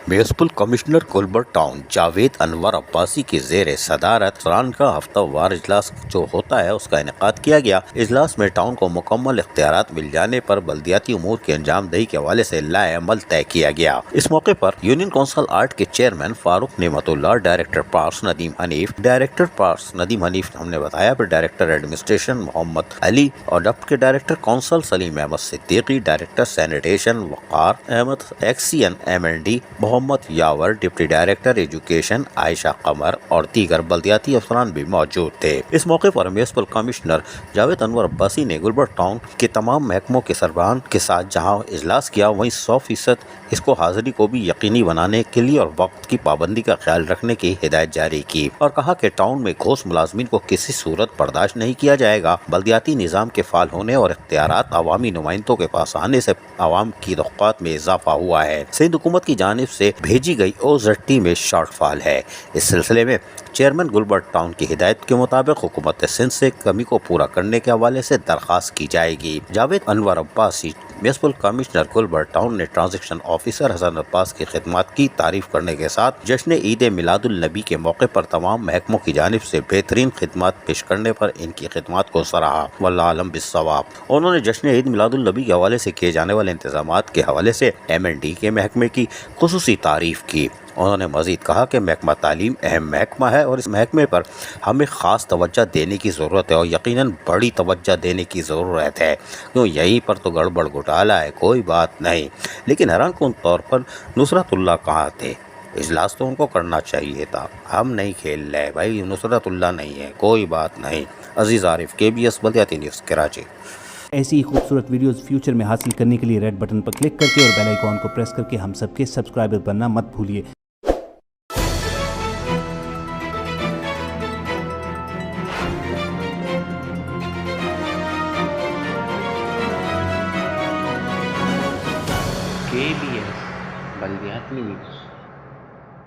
Municipal commissioner Gulberg town Javed Anwar Abbasi کی زیر صدارت فران کا ہفتہ وار اجلاس جو ہوتا ہے اس کا انعقاد کیا گیا۔ اجلاس میں ٹاؤن کو مکمل اختیارات مل جانے پر بلدیاتی امور کی انجام دہی کے حوالے سے لائحہ عمل طے کیا گیا۔ اس موقع پر یونین کونسل آرٹ کے چیئرمین فاروق نعمت اللہ، ڈائریکٹر پارکس ندیم حنیف ہم نے بتایا، پھر ڈائریکٹر ایڈمنسٹریشن محمد علی اور ڈپٹی ڈائریکٹر کونسل سلیم احمد صدیقی، ڈائریکٹر سینیٹیشن وقار احمد، ایکسین MND محمد یاور، ڈپٹی ڈائریکٹر ایجوکیشن عائشہ قمر اور دیگر بلدیاتی افسران بھی موجود تھے۔ اس موقع پر میونسپل کمشنر جاوید انور عباسی نے گلبرگ ٹاؤن کے تمام محکموں کے سربراہان کے ساتھ جہاں اجلاس کیا وہیں 100% اس کو حاضری کو بھی یقینی بنانے کے لیے اور وقت کی پابندی کا خیال رکھنے کی ہدایت جاری کی اور کہا کہ ٹاؤن میں گھوس ملازمین کو کسی صورت برداشت نہیں کیا جائے گا۔ بلدیاتی نظام کے فعال ہونے اور اختیارات عوامی نمائندوں کے پاس آنے سے عوام کی توقعات میں اضافہ ہوا ہے۔ سندھ حکومت کی جانب سے بھیجی گئی OZT میں شارٹ فال ہے۔ اس سلسلے میں چیئرمین گلبرگ ٹاؤن کی ہدایت کے مطابق حکومت سندھ سے کمی کو پورا کرنے کے حوالے سے درخواست کی جائے گی۔ Javed Anwar Abbasi municipal commissioner Gulberg town نے ٹرانزیکشن آفیسر حسن عباس کی خدمات کی تعریف کرنے کے ساتھ جشن عید میلاد النبی کے موقع پر تمام محکموں کی جانب سے بہترین خدمات پیش کرنے پر ان کی خدمات کو سراہا۔ واللہ اعلم بالصواب۔ انہوں نے جشن عید میلاد النبی کے حوالے سے کیے جانے والے انتظامات کے حوالے سے MND کے محکمے کی خصوصی تعریف کی۔ انہوں نے مزید کہا کہ محکمہ تعلیم اہم محکمہ ہے اور اس محکمے پر ہمیں خاص توجہ دینے کی ضرورت ہے اور یقیناً بڑی توجہ دینے کی ضرورت ہے، کیوں یہیں پر تو گڑبڑ گھوٹالا ہے، کوئی بات نہیں۔ لیکن حیران کن طور پر نصرت اللہ کہاں تھے؟ اجلاس تو ان کو کرنا چاہیے تھا۔ ہم نہیں کھیل رہے بھائی، نصرت اللہ نہیں ہے، کوئی بات نہیں۔ عزیز عارف، KBS بلدیاتی نیوز، کراچی۔ ایسی ہی خوبصورت ویڈیوز فیوچر میں حاصل کرنے کے لیے ریڈ بٹن پر کلک کر کے اور بیل آئیکن کو پریس کر کے ہم سب کے سبسکرائبر بننا مت بھولیے۔ KBS بلدیاتی نیوز۔